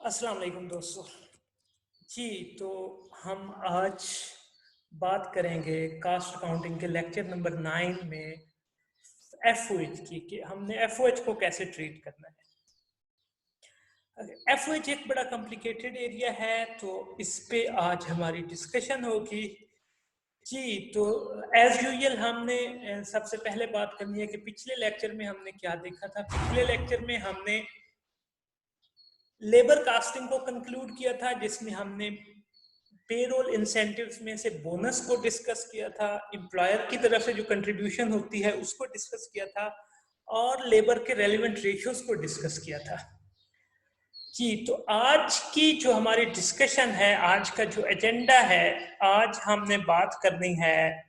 अस्सलाम वालेकुम दोस्तों। जी, तो हम आज बात करेंगे कास्ट अकाउंटिंग के लेक्चर नंबर 9 में एफओएच की कि हमने एफओएच को कैसे ट्रीट करना है। एफओएच एक बड़ा कॉम्प्लिकेटेड एरिया है, तो इस पे आज हमारी डिस्कशन होगी। जी, तो एज यूजुअल हमने सबसे पहले बात करनी है कि पिछले लेक्चर में हमने क्या देखा था। पिछले लेक्चर में हमने लेबर कास्टिंग को कंक्लूड किया था, जिसमें हमने पेरोल इंसेंटिव्स में से बोनस को डिस्कस किया था, एम्प्लॉयर की तरफ से जो कंट्रीब्यूशन होती है उसको डिस्कस किया था, और लेबर के रेलिवेंट रेशियोज को डिस्कस किया था। जी, तो आज की जो हमारी डिस्कशन है, आज का जो एजेंडा है, आज हमने बात करनी है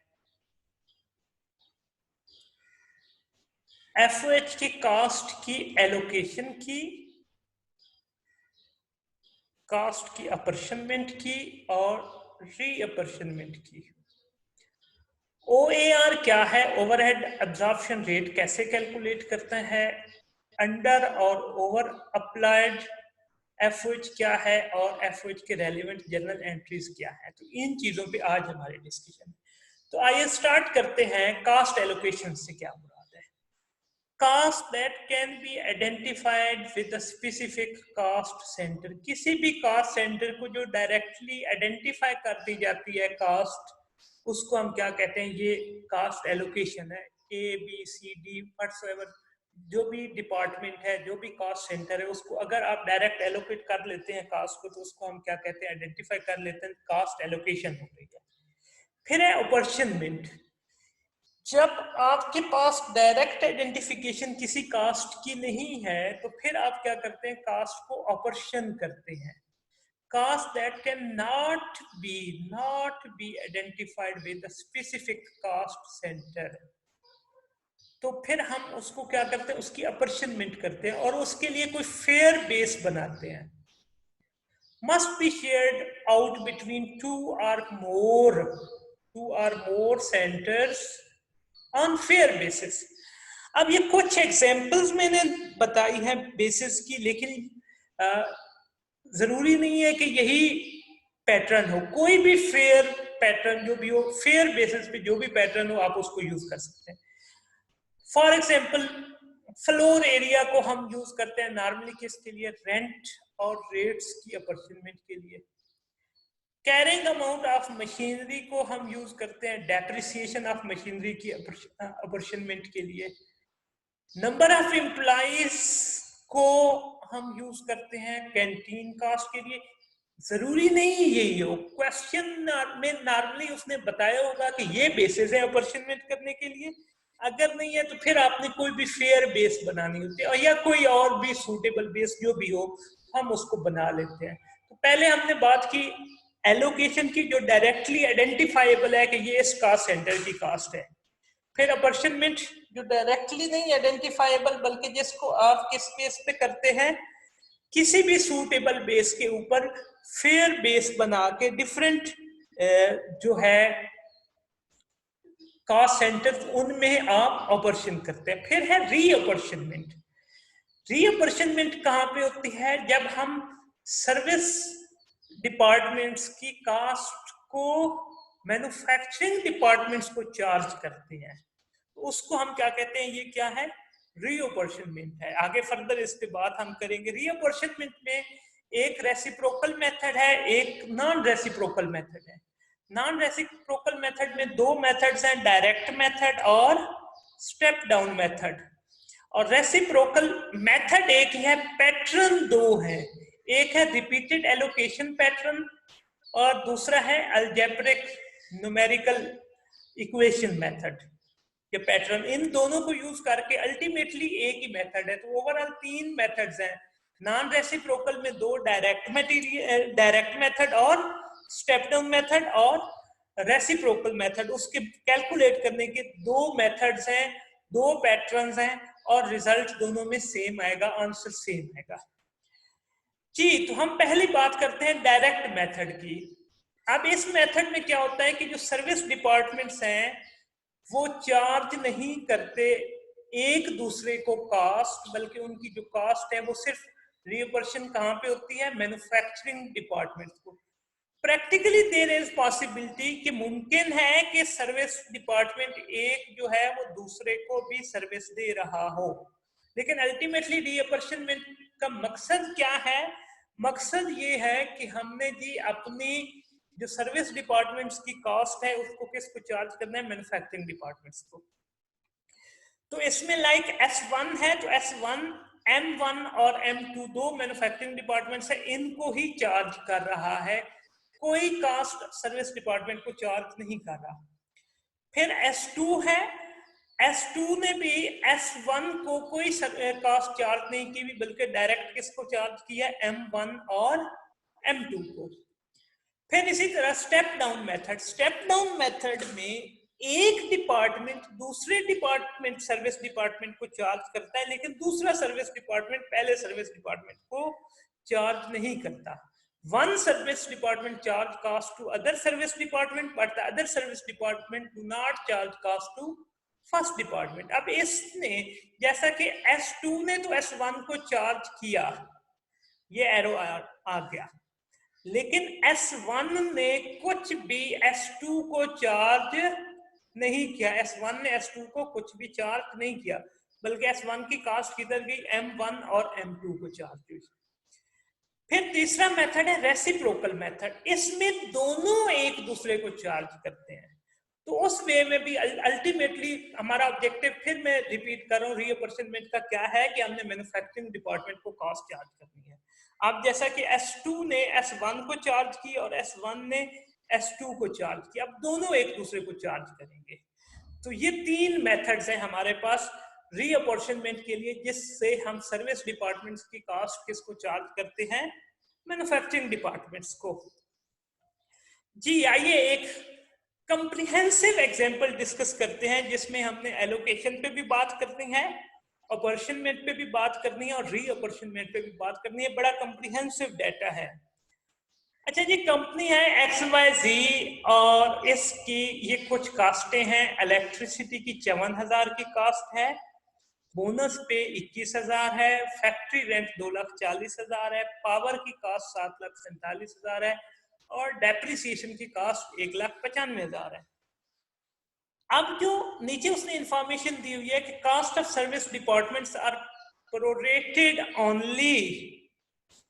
एफओएच की कास्ट की एलोकेशन की, कास्ट की अपॉर्शनमेंट की और रीअपॉर्शनमेंट की। OAR क्या है, ओवरहेड एब्जॉर्प्शन रेट कैसे कैलकुलेट करता है, अंडर और ओवर अप्लाइड एफओएच क्या है, और एफओएच के रेलेवेंट जर्नल एंट्रीज क्या है। तो इन चीजों पे आज हमारी डिस्कशन है। तो आइए स्टार्ट करते हैं। कास्ट एलोकेशन से क्या मुराद है? Cost that can be identified with a specific cost centre. किसी भी कास्ट सेंटर को जो डायरेक्टली आइडेंटिफाई कर दी जाती है कास्ट, उसको हम क्या कहते हैं? ये कास्ट एलोकेशन है। ABCD व्हाटसोएवर जो भी डिपार्टमेंट है, जो भी कास्ट सेंटर है, उसको अगर आप डायरेक्ट एलोकेट कर लेते हैं कास्ट को, तो उसको हम क्या कहते हैं? आइडेंटिफाई कर लेते हैं, कास्ट एलोकेशन हो गई है। फिर है अपॉर्शनमेंट। जब आपके पास डायरेक्ट आइडेंटिफिकेशन किसी कास्ट की नहीं है, तो फिर आप क्या करते हैं? कास्ट को अपॉर्शन करते हैं। Caste that can not be identified with a specific caste center, तो फिर हम उसको क्या करते हैं? उसकी अपॉर्शनमेंट करते हैं और उसके लिए कोई फेयर बेस बनाते हैं। Must be shared out between two और मोर सेंटर्स ऑन फेयर बेसिस। अब ये कुछ एग्जांपल्स मैंने बताई हैं बेसिस की, लेकिन जरूरी नहीं है कि यही पैटर्न हो। कोई भी फेयर पैटर्न जो भी हो, फेयर बेसिस पे जो भी पैटर्न हो, आप उसको यूज कर सकते हैं। फॉर एग्जाम्पल, फ्लोर एरिया को हम यूज करते हैं नॉर्मली किसके लिए? रेंट और रेट्स की अपॉर्चुनिटी के लिए। कैरिंग अमाउंट ऑफ मशीनरी को हम यूज करते हैं डेप्रिसिएशन ऑफ मशीनरी की अपॉर्चुनिटी के लिए। नंबर ऑफ एम्प्लॉइज को हम यूज करते हैं कैंटीन कास्ट के लिए। जरूरी नहीं यही हो, क्वेश्चन में नॉर्मली उसने बताया होगा कि ये बेसिस है अपॉर्चुनिटी करने के लिए। अगर नहीं है तो फिर आपने कोई भी फेयर बेस बनानी होती है, या कोई और भी सूटेबल बेस जो भी हो, हम उसको बना लेते हैं। तो पहले हमने बात की एलोकेशन की, जो डायरेक्टली आइडेंटिफाइबल है कि ये इस कास्ट सेंटर की कास्ट है। फिर अपॉर्चुनिट जो डायरेक्टली नहीं आइडेंटिफाइबल, बल्कि जिसको आप किस बेस पे करते हैं? किसी भी सूटेबल बेस के ऊपर फेयर बेस बना के डिफरेंट जो है कास्ट सेंटर, उनमें आप अपॉर्चुन करते हैं। फिर है रीअपॉर्चुनमेंट। रीअपॉर्चुनमेंट कहां पे होती है? जब हम सर्विस डिपार्टमेंट्स की कास्ट को मैन्युफैक्चरिंग डिपार्टमेंट्स को चार्ज करते हैं, तो उसको हम क्या कहते हैं? ये क्या है? रीअपॉर्चुनमेंट है। आगे फर्दर इस पे बात हम करेंगे। रीअपॉर्चुनमेंट में एक रेसिप्रोकल मेथड है, एक नॉन रेसिप्रोकल मेथड है। नॉन रेसिप्रोकल मेथड में दो मेथड्स हैं, डायरेक्ट मेथड और स्टेप डाउन मेथड। और रेसिप्रोकल मेथड एक है, पैटर्न दो है। एक है रिपीटेड एलोकेशन पैटर्न और दूसरा है अलजेब्रिक न्यूमेरिकल इक्वेशन मेथड के पैटर्न। इन दोनों को यूज करके अल्टीमेटली एक ही मेथड है। तो ओवरऑल तीन मेथड्स हैं। नॉन रेसिप्रोकल में दो, डायरेक्ट मेथड और स्टेप डाउन मेथड, और रेसिप्रोकल मेथड उसके कैलकुलेट करने के दो मेथड्स हैं, दो पैटर्न्स हैं, और रिजल्ट दोनों में सेम आएगा, आंसर सेम आएगा। जी, तो हम पहली बात करते हैं डायरेक्ट मेथड की। अब इस मेथड में क्या होता है कि जो सर्विस डिपार्टमेंट्स हैं वो चार्ज नहीं करते एक दूसरे को कास्ट, बल्कि उनकी जो कास्ट है वो सिर्फ रीअपर्शन कहाँ पे होती है? मैन्युफैक्चरिंग डिपार्टमेंट को। प्रैक्टिकली देयर इज पॉसिबिलिटी कि मुमकिन है कि सर्विस डिपार्टमेंट एक जो है वो दूसरे को भी सर्विस दे रहा हो, लेकिन अल्टीमेटली रीअपर्शनमेंट का मकसद क्या है? मकसद ये है कि हमने जी अपनी जो सर्विस डिपार्टमेंट्स की कॉस्ट है उसको किसको चार्ज करना है? मैन्युफैक्चरिंग डिपार्टमेंट्स को। तो इसमें लाइक S1 है तो S1, M1 और M2 दो मैन्युफैक्चरिंग डिपार्टमेंट्स है, इनको ही चार्ज कर रहा है, कोई कास्ट सर्विस डिपार्टमेंट को चार्ज नहीं कर रहा। फिर S2 है, S2 ने भी S1 को कोई कास्ट चार्ज नहीं की, बल्कि डायरेक्ट किसको चार्ज किया? M1 और M2 को। फिर इसी तरह step down method, step down method में एक डिपार्टमेंट दूसरे डिपार्टमेंट सर्विस डिपार्टमेंट को चार्ज करता है, लेकिन दूसरा सर्विस डिपार्टमेंट पहले सर्विस डिपार्टमेंट को चार्ज नहीं करता। One service department charge cost to other service department, but the other service department do not charge cost to first department. अब इसने जैसा कि S2 ने तो S1 को चार्ज किया, ये एरो आ गया, लेकिन S1 ने कुछ भी S2 को चार्ज नहीं किया। S1 ने S2 को कुछ भी चार्ज नहीं किया, बल्कि S1 की कास्ट किधर गई? M1 और M2 को चार्ज हुई। फिर तीसरा मेथड है रेसिप्रोकल मेथड, इसमें दोनों एक दूसरे को चार्ज करते हैं। तो उस वे में भी अल्टीमेटली हमारा ऑब्जेक्टिव, फिर मैं रिपीट कर रहा हूँ, रीअपर्शनमेंट का क्या है कि हमने मैन्युफैक्चरिंग डिपार्टमेंट को कॉस्ट चार्ज करनी है। अब जैसा कि S2 ने S1 को चार्ज की और S1 ने S2 को चार्ज किया, अब दोनों एक दूसरे को चार्ज करेंगे। तो ये तीन मेथड्स हैं हमारे पास रीअपर्शनमेंट के लिए, जिससे हम सर्विस डिपार्टमेंट्स की कॉस्ट किसको चार्ज करते हैं? मैन्युफैक्चरिंग डिपार्टमेंट्स को। जी आइए एक कंप्रिहेंसिव एग्जांपल डिस्कस करते हैं, जिसमें हमने एलोकेशन पे भी बात करनी है, अपॉर्चनमेंट पे भी बात करनी है और रीअपर्शनमेंट पे भी बात करनी है। बड़ा कंप्रिहेंसिव डाटा है। अच्छा जी, कंपनी है XYZ और इसकी ये कुछ कास्टें हैं। इलेक्ट्रिसिटी की 54,000 की कास्ट है, बोनस पे 21,000 है, फैक्ट्री रेंट 2,40,000 है, पावर की कास्ट 7,47,000 है और डेप्रिसिएशन की कास्ट 1,95,000 है। अब जो नीचे उसने इंफॉर्मेशन दी हुई है कि cost of service departments are prorated only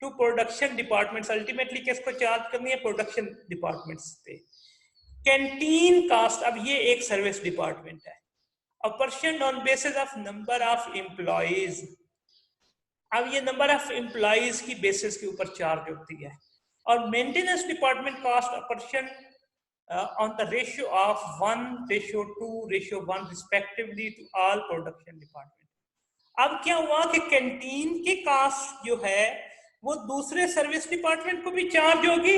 to production departments. Ultimately किसको चार्ज करनी है? प्रोडक्शन डिपार्टमेंट्स पे। कैंटीन कास्ट, अब ये एक सर्विस डिपार्टमेंट है, apportioned on basis of number of employees. अब ये नंबर ऑफ एम्प्लॉइज की बेसिस के ऊपर चार्ज होती है। और maintenance department cost apportioned on the ratio of 1:2:1 respectively to all production department. अब क्या हुआ कि कैंटीन की कास्ट जो है वो दूसरे सर्विस डिपार्टमेंट को भी चार्ज होगी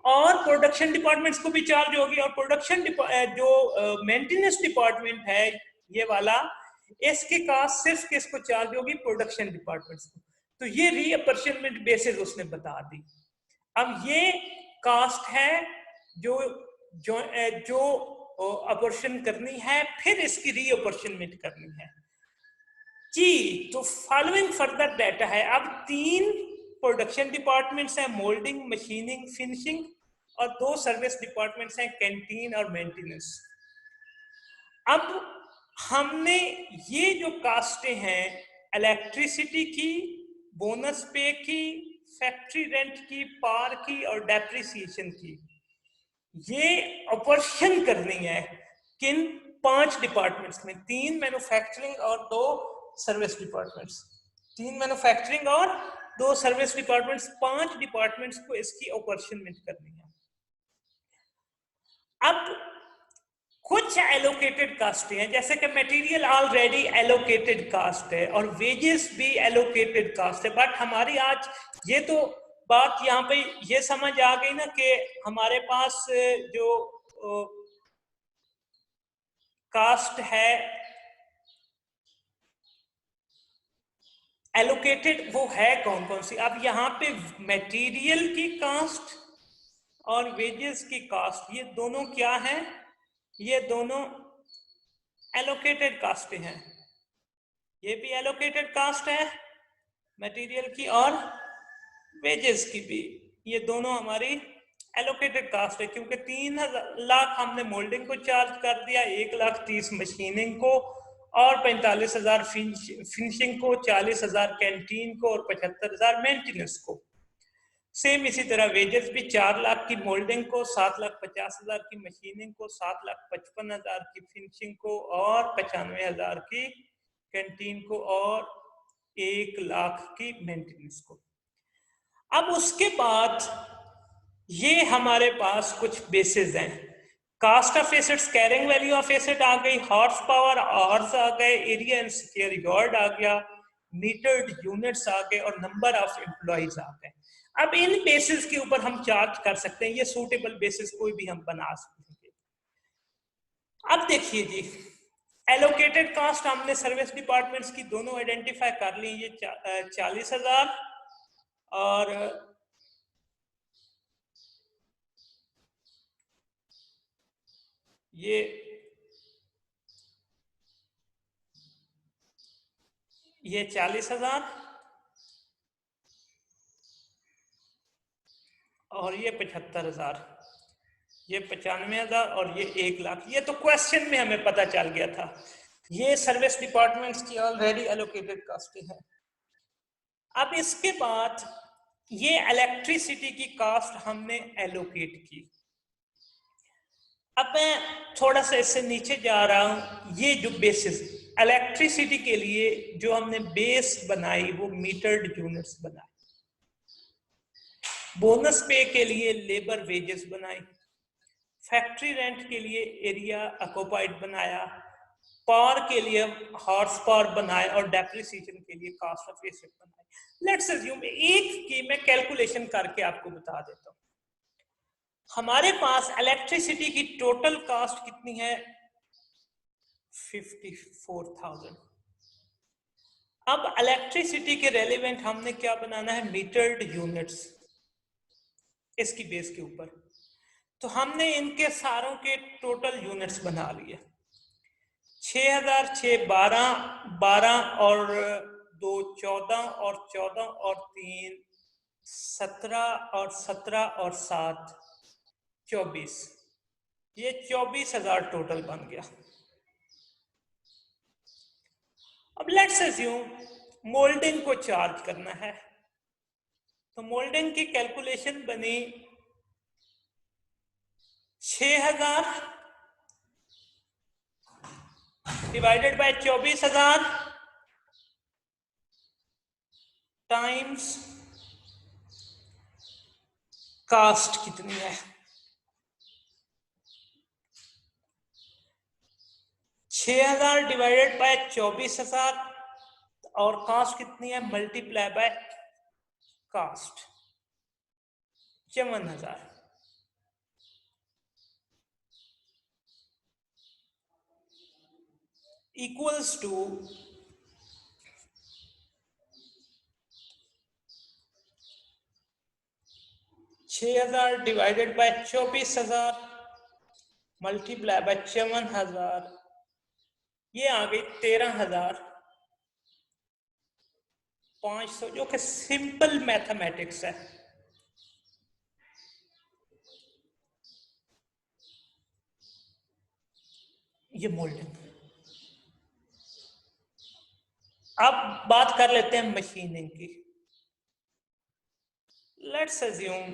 और प्रोडक्शन डिपार्टमेंट्स को भी चार्ज होगी, और प्रोडक्शन जो मेंटेनेंस डिपार्टमेंट है ये वाला, इसके कास्ट सिर्फ किसको चार्ज होगी? प्रोडक्शन डिपार्टमेंट्स को। तो ये रीअपर्शनमेंट बेसिस उसने बता दी। अब ये कास्ट है जो अपॉर्शन करनी है, फिर इसकी रीअपर्शनमेंट करनी है जी। तो फॉलोइंग फर्दर डाटा है। अब 3 प्रोडक्शन डिपार्टमेंट्स हैं, मोल्डिंग, मशीनिंग, फिनिशिंग, और 2 सर्विस डिपार्टमेंट्स हैं, कैंटीन और मेंटेनेंस। अब हमने ये जो कास्टें हैं, इलेक्ट्रिसिटी की, बोनस पे की, फैक्ट्री रेंट की, पावर की और डेप्रिसिएशन की, ये अपॉर्शन करनी है किन 5 डिपार्टमेंट्स में? 3 मैन्युफैक्चरिंग और 2 सर्विस डिपार्टमेंट्स। 3 मैन्युफैक्चरिंग और 2 सर्विस डिपार्टमेंट्स, 5 डिपार्टमेंट्स को इसकी अपॉर्शनमेंट करनी है। अब कुछ एलोकेटेड कास्ट हैं, जैसे कि मटेरियल ऑलरेडी एलोकेटेड कास्ट है और वेजेस भी एलोकेटेड कास्ट है। बट हमारी आज ये तो बात यहाँ पे ये समझ आ गई ना कि हमारे पास जो कास्ट है एलोकेटेड, वो है कौन कौन सी? अब यहाँ पे मटेरियल की कास्ट और वेजेस की कास्ट, ये दोनों क्या है? ये दोनों एलोकेटेड कास्टें हैं। ये भी एलोकेटेड कास्ट है मटेरियल की और वेजेस की भी, ये दोनों हमारी एलोकेटेड कास्ट है, क्योंकि 3 लाख हमने मोल्डिंग को चार्ज कर दिया, 1,30,000 मशीनिंग को, और 45,000 फिनिशिंग को, 40,000 कैंटीन को, और 75,000 मेंटेनेंस को। सेम इसी तरह वेजेस भी 4 लाख की मोल्डिंग को, 7,50,000 की मशीनिंग को, 7,55,000 की फिनिशिंग को, और 95,000 की कैंटीन को, और 1 लाख की मेंटेनेंस को। अब उसके बाद ये हमारे पास कुछ बेसिस हैं। Cost of assets, carrying value of asset आ गई, हॉर्स पावर आवर्स आ गए, एरिया एंड स्क्वायर यार्ड आ गया, मीटर्ड यूनिट्स आ गए, और नंबर ऑफ एम्प्लॉइज आ गए। अब इन बेसिस के ऊपर हम चार्ज कर सकते हैं, ये सूटेबल बेसिस कोई भी हम बना सकते हैं। अब देखिए जी, एलोकेटेड कास्ट हमने सर्विस डिपार्टमेंट्स की दोनों आइडेंटिफाई कर ली, ये 40,000 और ये 40,000 और ये 75,000, ये 95,000 और ये 1 लाख। ये तो क्वेश्चन में हमें पता चल गया था, ये सर्विस डिपार्टमेंट्स की ऑलरेडी एलोकेटेड कास्टें हैं। अब इसके बाद ये इलेक्ट्रिसिटी की कास्ट हमने एलोकेट की। अब मैं थोड़ा सा इससे नीचे जा रहा हूं, ये जो बेसिस इलेक्ट्रिसिटी के लिए जो हमने बेस बनाई वो मीटर्ड यूनिट्स बनाई, बोनस पे के लिए लेबर वेजेस बनाई, फैक्ट्री रेंट के लिए एरिया ऑक्युपाइड बनाया, पावर के लिए हॉर्स पावर बनाए, और डेप्रिसिएशन के लिए कास्ट ऑफ एसेट बनाए। लेट्स अज्यूम एक की मैं कैलकुलेशन करके आपको बता देता हूं। हमारे पास इलेक्ट्रिसिटी की टोटल कास्ट कितनी है? 54,000। अब इलेक्ट्रिसिटी के रेलेवेंट हमने क्या बनाना है? मीटर्ड यूनिट्स, इसकी बेस के ऊपर। तो हमने इनके सारों के टोटल यूनिट्स बना लिए। 6,000, 6 12, 12 और 2 14, और 14 और 3 17, और 17 और 7 24। ये 24,000 टोटल बन गया। अब लेट्स अज्यूम मोल्डिंग को चार्ज करना है, तो मोल्डिंग की कैलकुलेशन बनी 6,000 डिवाइडेड बाय 24,000 टाइम्स कास्ट कितनी है? 6,000 डिवाइडेड बाय 24,000 और कास्ट कितनी है? Multiply by cost 54,000। Equals to 6,000 divided by 24,000 multiply by 54,000, ये आ गई 13,500, जो कि सिंपल मैथमेटिक्स है। ये मोल्डिंग। अब बात कर लेते हैं मशीनिंग की। लेट्स अज्यूम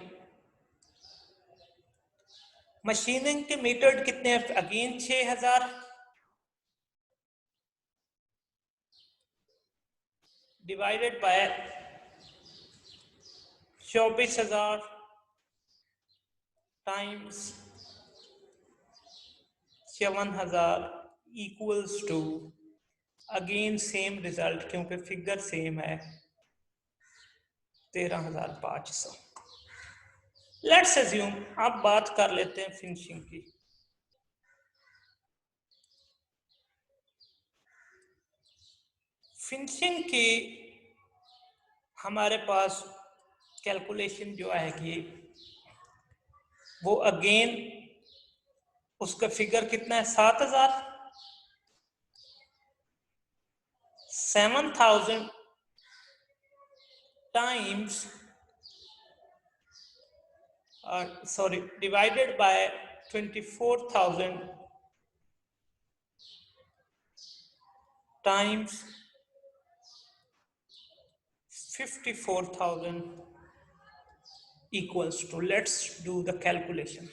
मशीनिंग के मीटर्ड कितने हैं? Again 6,000 divided by 24,000 times 54,000 equals to, again same result क्योंकि फिगर सेम है, 13,500। लेट्स अज्यूम अब बात कर लेते हैं फिनिशिंग की। फिनिशिंग की हमारे पास कैलकुलेशन जो आएगी वो अगेन उसका फिगर कितना है? 7,000 times sorry, divided by 24,000 times 54,000 equals to, let's do the calculation.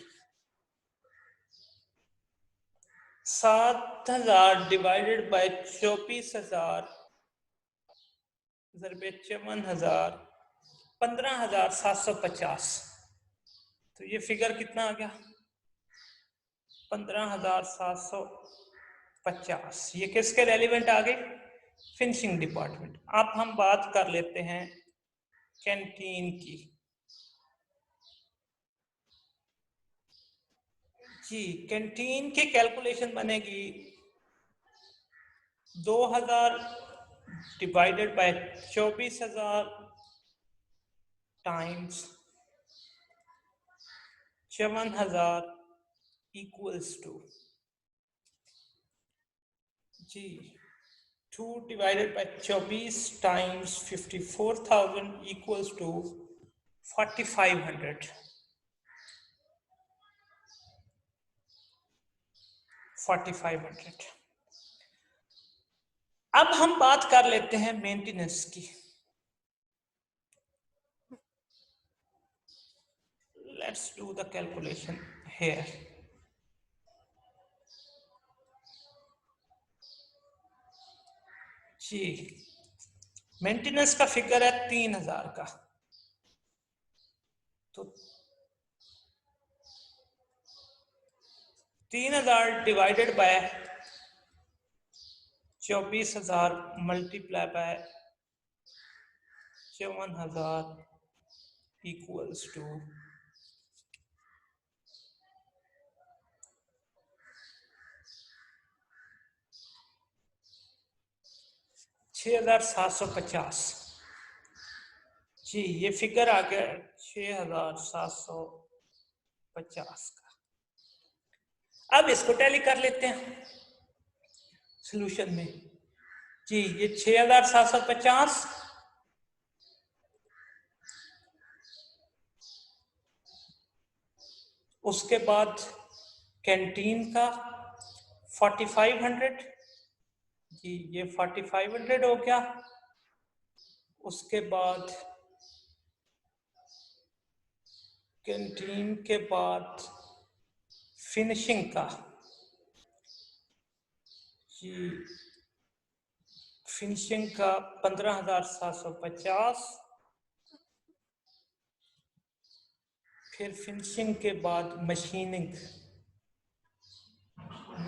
7,000 divided by 24,000 ज़रबे 54,000 15,750। तो ये फिगर कितना आ गया? 15,750। ये किसके रेलिवेंट आ गई? Finishing department. अब हम बात कर लेते हैं कैंटीन की। जी, कैंटीन की कैलकुलेशन बनेगी 2,000 divided by 24,000 times 54,000 equals to, जी 2 divided by 24 times 54,000 equals to 4,500। 4,500। अब हम बात कर लेते हैं मेंटेनेंस की। Let's do the calculation here. जी, मेंटेनेंस का फिगर है 3,000 का। तो 3,000 divided by 24,000 multiply by 54,000 equals to 6,750। जी, ये फिगर आ गया 6,750 का। अब इसको टैली कर लेते हैं सॉल्यूशन में। जी, ये 6,750 उसके बाद कैंटीन का 4,500। जी, ये 4,500 हो गया। उसके बाद कैंटीन के बाद फिनिशिंग का, जी फिनिशिंग का 15,750। फिर फिनिशिंग के बाद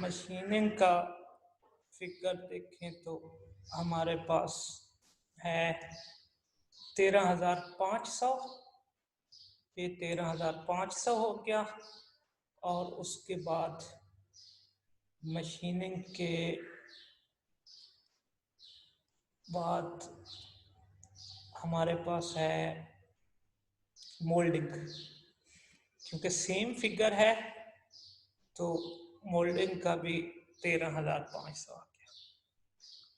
मशीनिंग का फिगर देखें तो हमारे पास है 13,500। ये 13,500 हो गया। और उसके बाद मशीनिंग के बाद हमारे पास है मोल्डिंग, क्योंकि सेम फिगर है तो मोल्डिंग का भी 13,500 आ गया।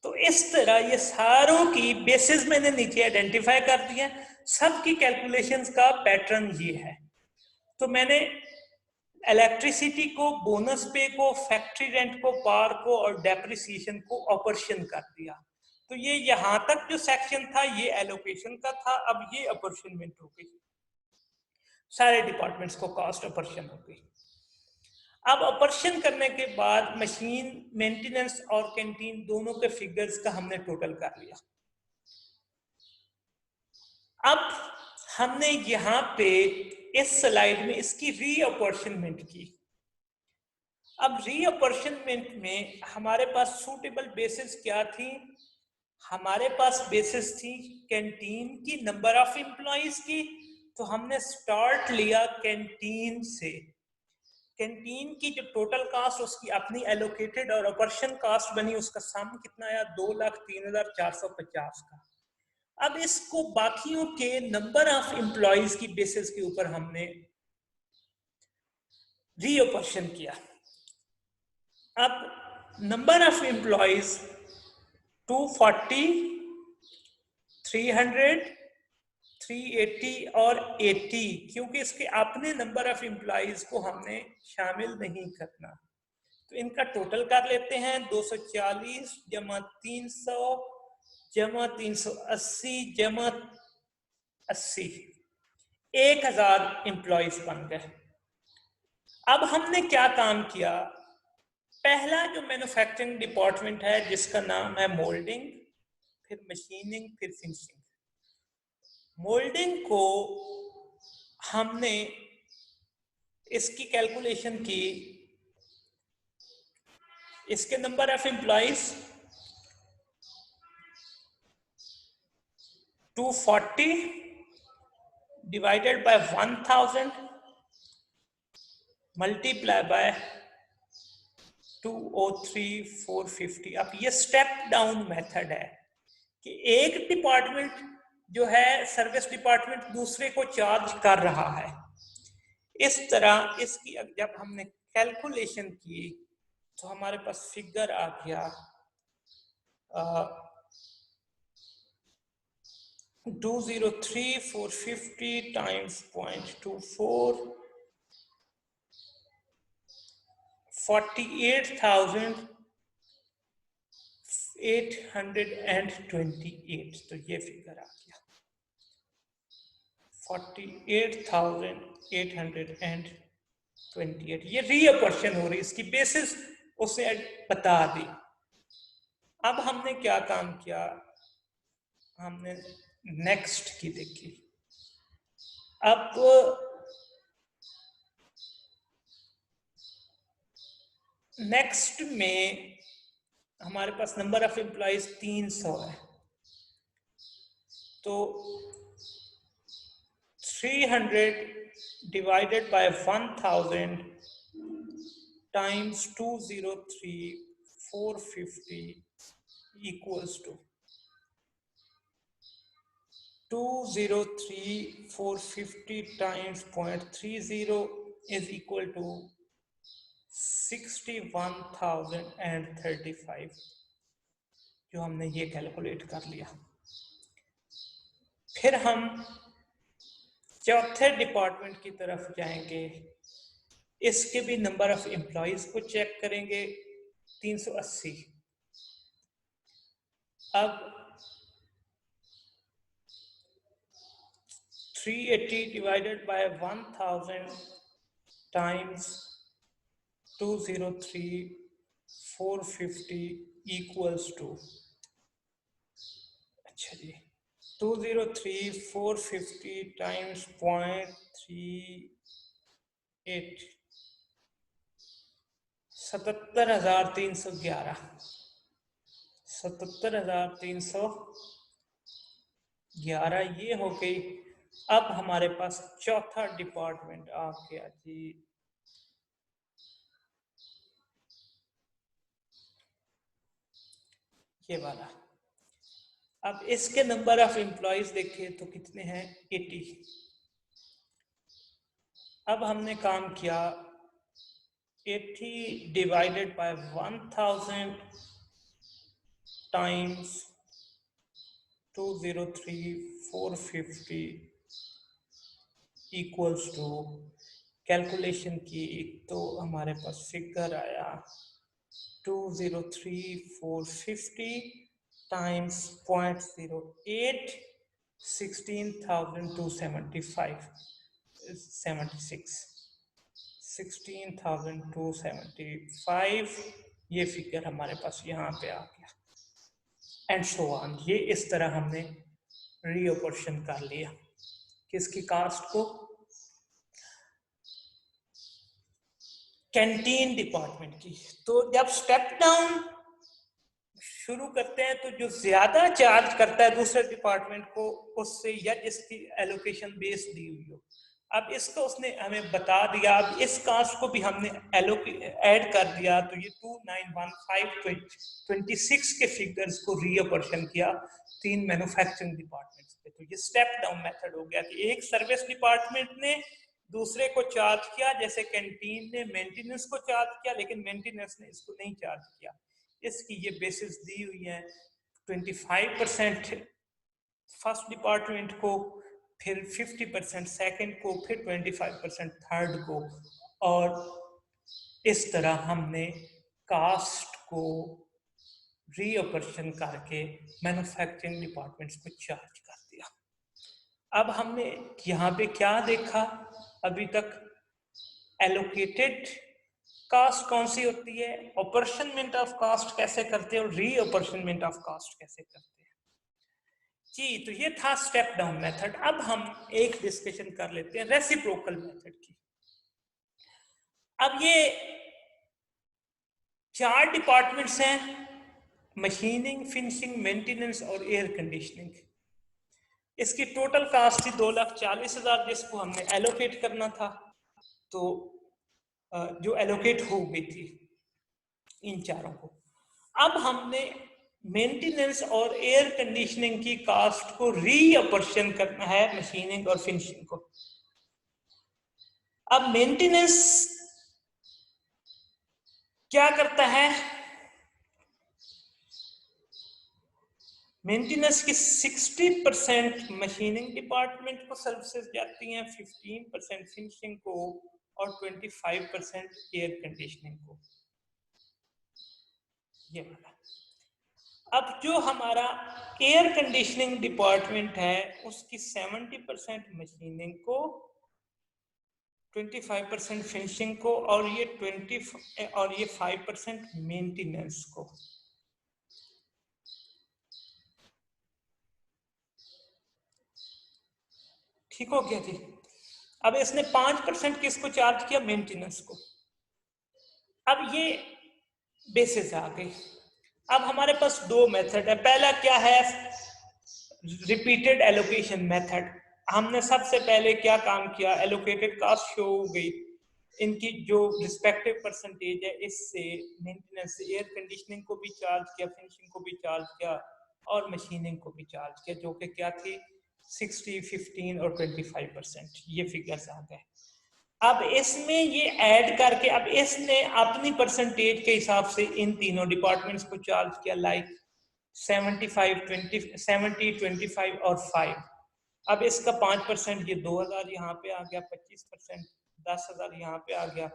तो इस तरह ये सारों की बेसिस मैंने नीचे आइडेंटिफाई कर दिया। सबकी कैलकुलेशंस का पैटर्न ये है। तो मैंने इलेक्ट्रिसिटी को, बोनस पे को, फैक्ट्री रेंट को, पार को और डेप्रिसिएशन को ऑपरेशन कर दिया। तो ये यहां तक जो सेक्शन था ये एलोकेशन का था। अब ये अपॉर्चुनमेंट हो गई, सारे डिपार्टमेंट्स को कॉस्ट अपॉर्चन हो गई। अब ऑपरेशन करने के बाद मशीन, मेंटेनेंस और कैंटीन दोनों के फिगर्स का हमने टोटल कर लिया। अब हमने यहाँ पे इस स्लाइड में इसकी रीअपॉर्चनमेंट की। अब रीअपॉर्चनमेंट में हमारे पास सूटेबल बेसिस क्या थी? हमारे पास बेसिस थी कैंटीन की, नंबर ऑफ एम्प्लॉइज की। तो हमने स्टार्ट लिया कैंटीन से। कैंटीन की जो टोटल कास्ट उसकी अपनी एलोकेटेड और ऑपरेशन कास्ट बनी, उसका सम कितना आया? 2,03,450 का। अब इसको बाकियों के नंबर ऑफ एम्प्लॉइज की बेसिस के ऊपर हमने रीऑपरेशन किया। अब नंबर ऑफ एम्प्लॉइज 240, 300, 380 और 80, क्योंकि इसके अपने नंबर ऑफ एम्प्लॉइज को हमने शामिल नहीं करना, तो इनका टोटल कर लेते हैं। 240 जमा 300 जमा 380 जमा 80, 1000 एम्प्लॉइज बन गए। अब हमने क्या काम किया, पहला जो मैन्युफैक्चरिंग डिपार्टमेंट है जिसका नाम है मोल्डिंग, फिर मशीनिंग, फिर फिनिशिंग। मोल्डिंग को हमने इसकी कैलकुलेशन की, इसके number of employees 240 divided by 1000 multiply by 203,450। अब ये स्टेप डाउन मेथड है कि एक डिपार्टमेंट जो है सर्विस डिपार्टमेंट दूसरे को चार्ज कर रहा है। इस तरह इसकी जब हमने कैलकुलेशन की तो हमारे पास फिगर आ गया 203,450 टाइम्स 0.24, 48,828। तो ये फिगर आ गया 48,828। ये रीअपर्शन हो रही, इसकी बेसिस उसे बता दी। अब हमने क्या काम किया, हमने नेक्स्ट की देखी। अब नेक्स्ट में हमारे पास नंबर ऑफ एम्प्लॉइज 300 है, तो 300 divided by 1000 times 203,450 equals to 203,450 times 0.30 is equal to 61,035, जो हमने ये कैलकुलेट कर लिया। फिर हम चौथे डिपार्टमेंट की तरफ जाएंगे, इसके भी नंबर ऑफ एम्प्लॉइज को चेक करेंगे 380। अब 380 divided by 1000 times 203,450 equals to, अच्छा जी, 203,450 टाइम्स 0.38, 77,311, 77,311 ये हो गई। अब हमारे पास चौथा डिपार्टमेंट आ गया जी, ये वाला। अब इसके नंबर ऑफ एम्प्लॉइज देखें तो कितने हैं, 80। अब हमने काम किया 80 divided by 1000 times 203,450 equals to, calculation की तो हमारे पास फिगर आया 203,450 टाइम्स 0.08, 16,275 76, 16,275 ये फिगर हमारे पास यहाँ पे आ गया। एंड सो ऑन, ये इस तरह हमने रीअपोर्शन कर लिया किसकी कास्ट को, कैंटीन डिपार्टमेंट की। तो जब स्टेप डाउन शुरू करते हैं तो जो ज्यादा चार्ज करता है दूसरे डिपार्टमेंट को उससे, या जिसकी एलोकेशन बेस दी हुई हो, अब इसको उसने हमें बता दिया। अब इस कास्ट को भी हमने ऐड कर दिया, तो ये 291,526 के फिगर्स को रीअपर्शन किया 3 मैन्युफैक्चरिंग डिपार्टमेंट्स पे। तो ये स्टेप डाउन मेथड हो गया कि एक सर्विस डिपार्टमेंट ने दूसरे को चार्ज किया, जैसे कैंटीन ने मेंटेनेंस को चार्ज किया, लेकिन मेंटेनेंस ने इसको नहीं चार्ज किया। इसकी ये बेसिस दी हुई है, 25% फर्स्ट डिपार्टमेंट को, फिर 50% सेकंड को, फिर 25% थर्ड को, और इस तरह हमने कास्ट को रीअपर्शन करके मैन्युफैक्चरिंग डिपार्टमेंट्स को चार्ज कर दिया। अब हमने यहाँ पे क्या देखा अभी तक? एलोकेटेड कास्ट कौन सी होती है, अपॉर्चनमेंट ऑफ कास्ट कैसे करते हैं, और रीअपर्शनमेंट ऑफ कास्ट कैसे करते हैं। जी, तो ये था स्टेप डाउन मेथड। अब हम एक डिस्कशन कर लेते हैं रेसिप्रोकल मेथड की। अब ये 4 डिपार्टमेंट्स हैं, मशीनिंग, फिनिशिंग, मेंटेनेंस और एयर कंडीशनिंग। इसकी टोटल कास्ट थी 2,40,000 जिसको हमने एलोकेट करना था, तो जो एलोकेट हो गई थी इन चारों को। अब हमने मेंटेनेंस और एयर कंडीशनिंग की कास्ट को रीअपर्शन करना है मशीनिंग और फिनिशिंग को। अब मेंटेनेंस क्या करता है? मेंटेनेंस की 60% मशीनिंग डिपार्टमेंट को सर्विसेज जाती हैं, 15% फिनिशिंग को और 25% एयर कंडीशनिंग को। ये वाला। अब जो हमारा एयर कंडीशनिंग डिपार्टमेंट है उसकी 70% मशीनिंग को, 25% फिनिशिंग को और ये 5% मेंटेनेंस को। ठीक हो गया जी। अब इसने 5% किसको चार्ज किया? मेंटेनेंस को। अब ये बेसिस आ गई। अब हमारे पास 2 मेथड है। पहला क्या है? Repeated allocation method. हमने सबसे पहले क्या काम किया? एलोकेटेड कास्ट शो हो गई, इनकी जो रिस्पेक्टिव परसेंटेज है इससे मेंटेनेंस, एयर कंडीशनिंग को भी चार्ज किया, फिनिशिंग को भी चार्ज किया और मशीनिंग को भी चार्ज किया, जो कि क्या थी? 60, 15 और 25%। ये फिगर्स आ गए। अब इसमें ये ऐड करके अब इसने अपनी परसेंटेज के हिसाब से इन तीनों डिपार्टमेंट्स को चार्ज किया, लाइक 75, 20, 70, 25 और 5। अब इसका 5% ये 2,000 यहाँ पे आ गया, 25% 10,000 यहाँ पे आ गया,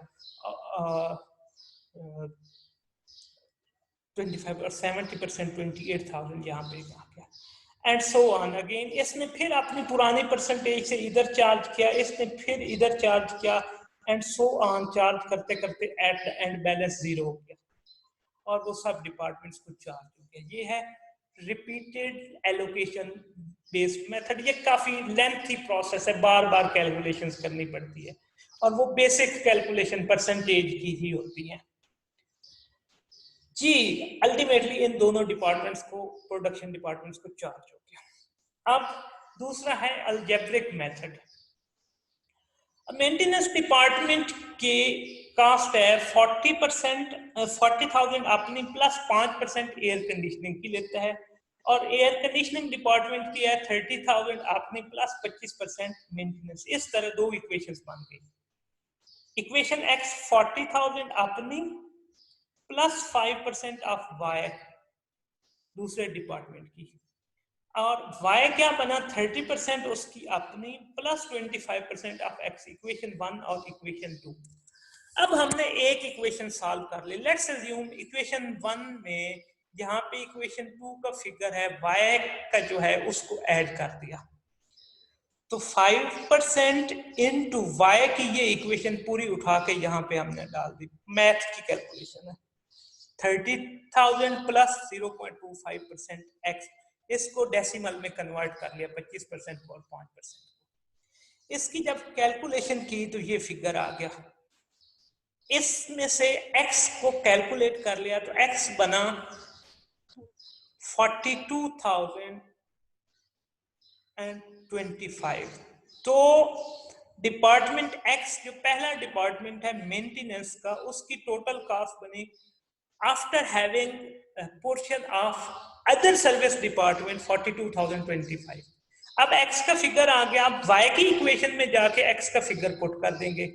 25 और 70% 28,000 यहाँ पे आ गया, एंड सो ऑन अगेन। इसने फिर अपनी पुरानी परसेंटेज से इधर चार्ज किया, इसने फिर इधर चार्ज किया, एंड सो ऑन, चार्ज करते करते एट द एंड बैलेंस 0 हो गया और वो सब डिपार्टमेंट्स को चार्ज हो गया। ये है रिपीटेड एलोकेशन बेस्ड मेथड। ये काफी लेंथी प्रोसेस है, बार बार कैलकुलेशंस करनी पड़ती है और वो बेसिक कैलकुलेशन परसेंटेज की ही होती है जी। अल्टीमेटली इन दोनों डिपार्टमेंट्स को, प्रोडक्शन डिपार्टमेंट्स को चार्ज हो गया। अब दूसरा है अलजेब्रिक मेथड। मेंटेनेंस डिपार्टमेंट की कास्ट है 40%, 40,000 अपनी प्लस 5% एयर कंडीशनिंग की लेता है, और एयर कंडीशनिंग डिपार्टमेंट की है 30,000 अपनी प्लस 25% मेंटेनेंस। इस तरह 2 इक्वेशंस बन गई। इक्वेशन x 40,000 अपनी प्लस 5% ऑफ y दूसरे डिपार्टमेंट की, और y क्या बना? 30% उसकी अपनी प्लस 25% ऑफ x। इक्वेशन 1 और इक्वेशन 2। अब हमने एक इक्वेशन सॉल्व कर ली। लेट्स अज्यूम इक्वेशन 1 में यहाँ पे इक्वेशन 2 का फिगर है, y का जो है उसको ऐड कर दिया, तो 5% इनटू y की ये इक्वेशन पूरी उठा के यहाँ पे हमने डाल दी। मैथ की कैलकुलेशन है। 30,000 प्लस 0.25% x, इसको डेसिमल में कन्वर्ट कर लिया, 25% और 5%। इसकी जब कैलकुलेशन की तो ये फिगर आ गया। इसमें से x को कैलकुलेट कर लिया तो x बना 42,025। तो डिपार्टमेंट x जो पहला डिपार्टमेंट है मेंटेनेंस का, उसकी टोटल कास्ट बनी after having portion of other service department 42,025। अब x का फिगर आ गया। अब y की इक्वेशन में जाके x का फिगर पुट कर देंगे।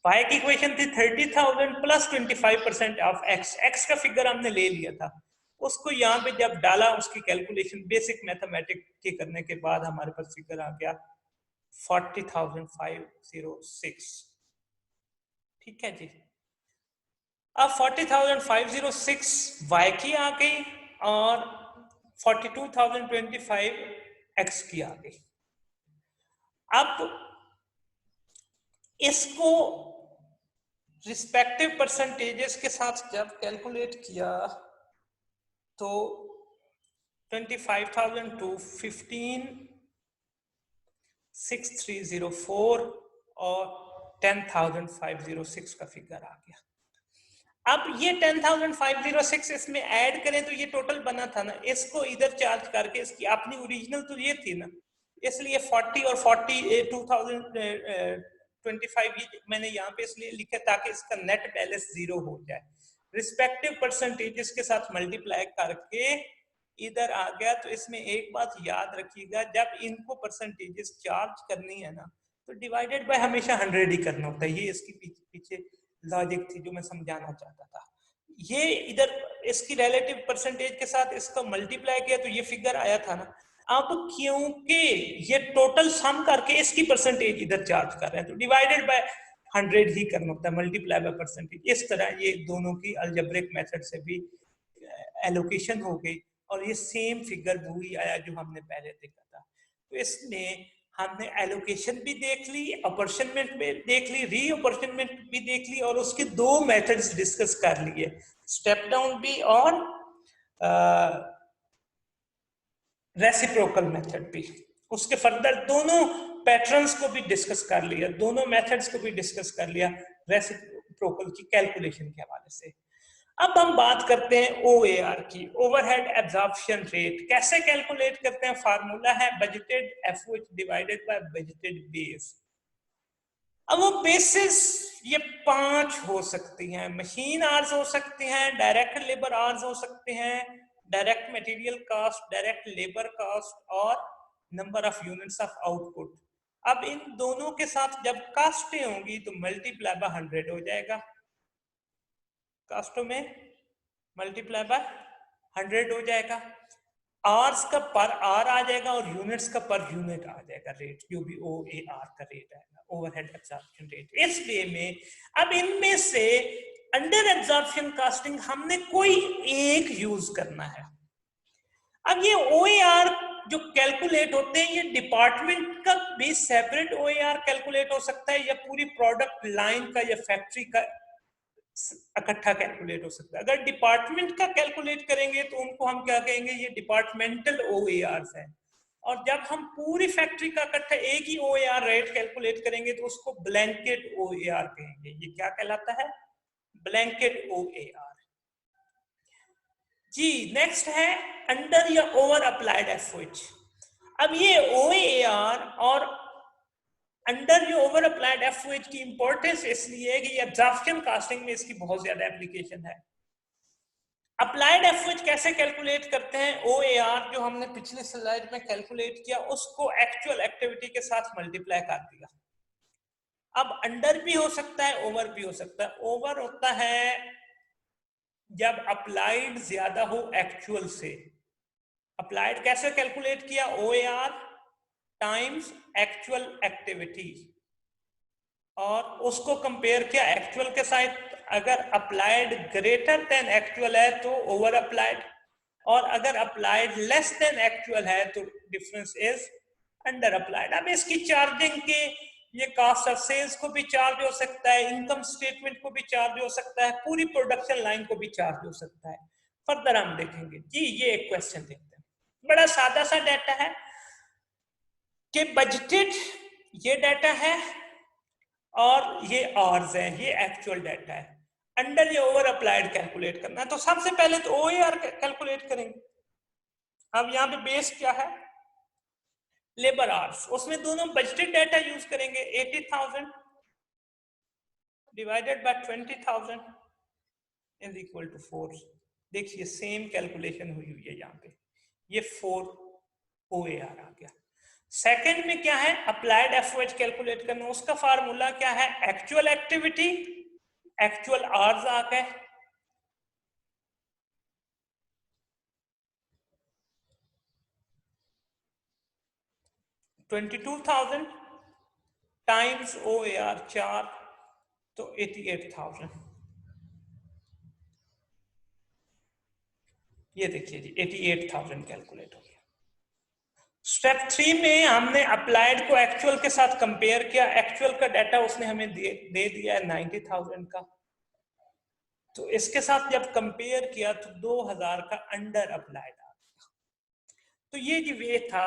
y की इक्वेशन थी 30,000 प्लस 25% ऑफ x। x का फिगर हमने ले लिया था, उसको यहाँ पे जब डाला, उसकी कैलकुलेशन बेसिक मैथमेटिक्स के करने के बाद हमारे पास फिगर आ गया 40,506। ठीक है जी। अब 40,506 वाई की आ गई और 42,025 एक्स की आ गई। अब इसको रिस्पेक्टिव परसेंटेजेस के साथ जब कैलकुलेट किया तो 25,000 15,6304 और 10,506 का फिगर आ गया। अब ये 10,506 इसमें ऐड करें तो ये टोटल बना था ना, इसको इधर चार्ज करके इसकी अपनी ओरिजिनल तो ये थी ना, इसलिए 40 और 2025 मैंने यहाँ पे इसलिए लिखा ताकि इसका नेट बैलेंस 0 हो जाए। रिस्पेक्टिव परसेंटेजेस के साथ मल्टीप्लाई करके इधर आ गया। तो इसमें एक बात याद रखिएगा, जब इनको परसेंटेजेस चार्ज करनी है ना तो डिवाइडेड बाय हमेशा 100 ही करना होता है। ये इसकी पीछे लॉजिक थी जो मैं समझाना चाहता था। ये इधर इसकी रिलेटिव परसेंटेज के साथ इसका मल्टीप्लाई किया तो ये फिगर आया था ना। अब क्योंकि ये टोटल सम करके इसकी परसेंटेज इधर चार्ज कर रहे हैं तो डिवाइडेड बाय 100 ही करना होता है, मल्टीप्लाई बाय परसेंटेज। इस तरह ये दोनों की अलजेब्रिक मेथड से भी एलोकेशन हो गई और ये सेम फिगर वही आया जो हमने पहले देखा था। तो इसमें हमने एलोकेशन भी देख ली, अपॉर्चनमेंट भी देख ली, री अपॉर्चनमेंट भी देख ली और उसके दो मेथड्स डिस्कस कर लिए, स्टेप डाउन भी और रेसिप्रोकल मेथड भी। उसके फर्दर दोनों पैटर्न्स को भी डिस्कस कर लिया, दोनों मेथड्स को भी डिस्कस कर लिया रेसिप्रोकल की कैलकुलेशन के हवाले से। अब हम बात करते हैं OAR की, ओवरहेड एब्जॉर्प्शन रेट। कैसे कैलकुलेट करते हैं? फार्मूला है budgeted FOH divided by budgeted base. अब वो बेसिस ये 5 हो सकती हैं, मशीन आवर्स हो सकती हैं, डायरेक्ट लेबर आवर्स हो सकते हैं, direct material cost, direct labour cost और number of units of output. अब इन दोनों के साथ जब कास्टें होंगी तो मल्टीप्लाई बाय 100 हो जाएगा, कास्टों में मल्टीप्लाई बाय 100 हो जाएगा, आवर्स का पर आर आ जाएगा और यूनिट्स का पर यूनिट आ जाएगा रेट, जो भी OAR का रेट आएगा, ओवरहेड एब्जॉर्प्शन रेट। इसलिए में अब इनमें से अंडर एब्जॉर्प्शन कॉस्टिंग हमने कोई एक यूज करना है। अब ये OAR जो कैलकुलेट होते हैं, ये डिपार्टमेंट का भी सेपरेट OAR कैलकुलेट हो सकता है या पूरी प्रोडक्ट लाइन का या फैक्ट्री का इकट्ठा कैलकुलेट हो सकता है। अगर डिपार्टमेंट का कैलकुलेट करेंगे तो उनको हम क्या कहेंगे, ये डिपार्टमेंटल OARs है। और जब हम पूरी फैक्ट्री का इकट्ठा एक ही OAR रेट कैलकुलेट करेंगे तो उसको ब्लैंकेट OAR कहेंगे। ये क्या कहलाता है? Blanket OAR। जी नेक्स्ट है अंडर या ओवर अप्लाइड FOH। अब ये OAR और अंडर जो ओवर अप्लाइड FOH की इंपॉर्टेंस इसलिए है कि एब्जॉर्प्शन कॉस्टिंग में इसकी बहुत ज्यादा एप्लीकेशन है। अप्लाइड FOH कैसे कैलकुलेट करते हैं? OAR जो हमने पिछले स्लाइड में कैलकुलेट किया उसको एक्चुअल एक्टिविटी के साथ मल्टीप्लाई कर दिया। अब अंडर भी हो सकता है, ओवर भी हो सकता है। ओवर होता है जब अप्लाइड ज्यादा हो एक्चुअल से। अप्लाइड कैसे कैलकुलेट किया? OAR टाइम्स एक्चुअल एक्टिविटी और उसको कंपेयर किया एक्चुअल के साथ। अगर अप्लाइड ग्रेटर देन एक्चुअल है तो ओवर अप्लाइड, और अगर अप्लाइड लेस देन एक्चुअल है तो डिफरेंस इज अंडर अप्लाइड। अब इसकी चार्जिंग के ये कॉस्ट ऑफ सेल्स को भी चार्ज हो सकता है, इनकम स्टेटमेंट को भी चार्ज हो सकता है, पूरी प्रोडक्शन लाइन को भी चार्ज हो सकता है। फर्दर हम देखेंगे। जी ये एक क्वेश्चन देखते हैं, बड़ा सादा सा डाटा है कि बजटेड ये डाटा है और ये आवर्स है, ये एक्चुअल डाटा है। अंडर या ओवर अप्लाइड कैलकुलेट करना है तो सबसे पहले तो OAR कैलकुलेट करेंगे। अब यहाँ पे बेस क्या है? Labour hours. उसमें दोनों बजटेड डाटा यूज करेंगे, 80,000 divided by 20,000 is equal to 4। देखिए सेम कैलकुलेशन हुई है यहाँ पे, ये 4 OAR आ गया। सेकंड में क्या है? अप्लाइड FOH कैलकुलेट करना। उसका फार्मूला क्या है? एक्चुअल एक्टिविटी, एक्चुअल आवर्स आ गए 22,000 टाइम्स OAR 4 तो 88,000। ये देखिए जी 88,000 कैलकुलेट हो गया। स्टेप 3 में हमने अप्लाइड को एक्चुअल के साथ कंपेयर किया। एक्चुअल का डाटा उसने हमें दे दिया है 90,000 का। तो इसके साथ जब कंपेयर किया तो 2,000 का अंडर अप्लाइड आ गया। तो ये जी वे था,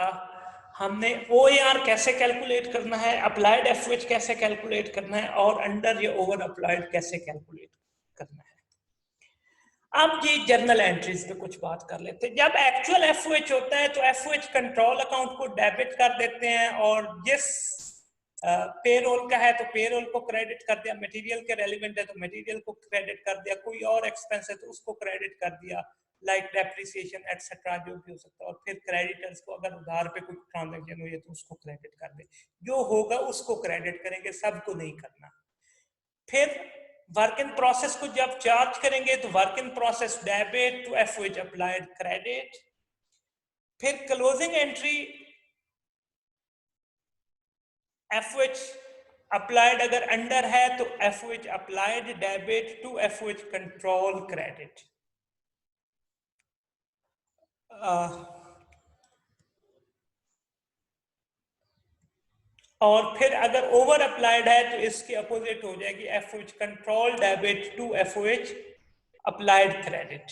हमने OAR कैसे कैलकुलेट करना है, अप्लाइड एफओएच कैसे कैलकुलेट करना है और अंडर या ओवर अप्लाइड कैसे कैलकुलेट करना है। अब ये जर्नल एंट्रीज पे कुछ बात कर लेते हैं। जब एक्चुअल एफओएच होता है तो एफओएच कंट्रोल अकाउंट को डेबिट कर देते हैं और जिस पेरोल का है तो पेरोल को क्रेडिट कर दिया, मटेरियल के रेलिवेंट है तो मटेरियल को क्रेडिट कर दिया, कोई और एक्सपेंस है तो उसको क्रेडिट कर दिया, लाइक डेप्रिसिएशन एक्सेट्रा जो भी हो सकता है। और फिर क्रेडिटर्स को अगर उधार पे कुछ ट्रांजेक्शन हुई है तो उसको क्रेडिट कर दे, जो होगा उसको क्रेडिट करेंगे, सबको नहीं करना। फिर वर्क इन प्रोसेस को जब चार्ज करेंगे तो work in process debit to FOH applied credit. फिर क्लोजिंग एंट्री एफओएच अप्लाइड अगर अंडर है तो FOH applied debit to FOH control credit. और फिर अगर ओवर अप्लाइड है तो इसकी अपोजिट हो जाएगी FOH control debit to FOH applied credit.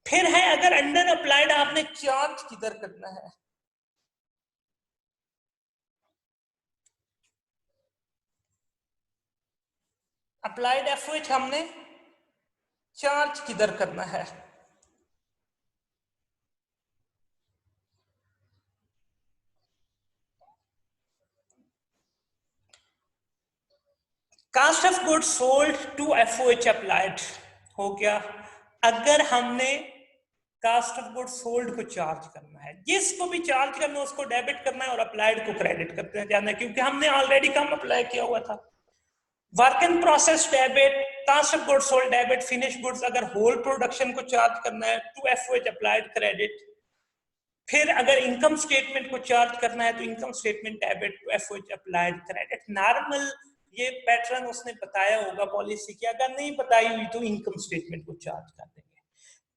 फिर है अगर अंडर अप्लाइड आपने चार्ज किधर करना है, अप्लाइड एफओएच हमने चार्ज किधर करना है। Cost of goods sold to FOH applied हो गया। अगर हमने कास्ट ऑफ गुड्स सोल्ड को चार्ज करना है, जिसको भी चार्ज करना है उसको डेबिट करना है और अप्लाइड को क्रेडिट करते जाना है, क्योंकि हमने ऑलरेडी कम अप्लाई किया हुआ था। Work in process debit, cost of goods sold debit, finish goods अगर होल प्रोडक्शन को चार्ज करना है टू एफओएच अप्लाइड क्रेडिट। फिर अगर इनकम स्टेटमेंट को चार्ज करना है तो income statement debit to FOH applied credit. Normal ये पैटर्न उसने बताया होगा पॉलिसी की, अगर नहीं बताई हुई तो इनकम स्टेटमेंट को चार्ज कर देंगे।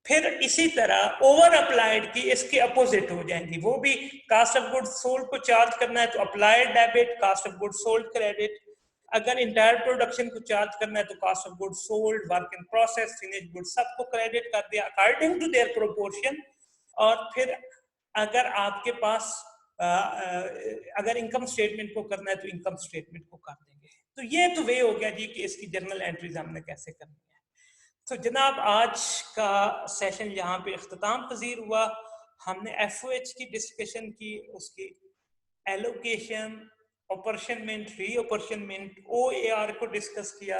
फिर इसी तरह ओवर अप्लाइड की इसके अपोजिट हो जाएंगी, वो भी कास्ट ऑफ गुड्स सोल्ड को चार्ज करना है तो applied debit, cost of goods sold credit. अगर इंटायर प्रोडक्शन को चार्ज करना है तो cost of goods sold, work in process, finish goods सबको क्रेडिट कर दिया अकॉर्डिंग टू देयर प्रोपोर्शन। और फिर अगर आपके पास अगर इनकम स्टेटमेंट को करना है तो इनकम स्टेटमेंट को कर देंगे। तो ये तो वे हो गया जी कि इसकी जर्नल एंट्रीज हमने कैसे करनी है। तो जनाब आज का सेशन यहाँ पे इख्तिताम पजीर हुआ। हमने एफओएच की डिस्कशन की, उसकी एलोकेशन, अपॉर्चनमेंट, रीअपॉर्चनमेंट, ओएआर को डिस्कस किया,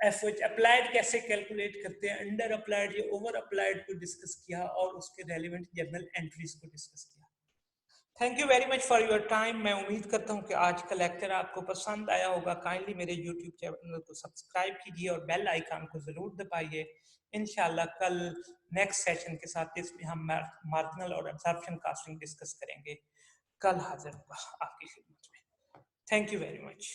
एफओएच अप्लाइड कैसे कैलकुलेट करते हैं, अंडर अप्लाइड या ओवर अप्लाइड को डिस्कस किया और उसके रेलिवेंट जर्नल एंट्रीज को डिस्कस किया। Thank you very much for your time. मैं उम्मीद करता हूँ कि आज का लेक्चर आपको पसंद आया होगा। काइंडली मेरे यूट्यूब चैनल को सब्सक्राइब कीजिए और बेल आइकन को जरूर दबाइए। इंशाल्लाह कल नेक्स्ट सेशन के साथ जिसमें हम मार्जिनल और एब्जॉर्प्शन कॉस्टिंग डिस्कस करेंगे, कल हाजिर होगा आपकी खिदमत में। Thank you very much.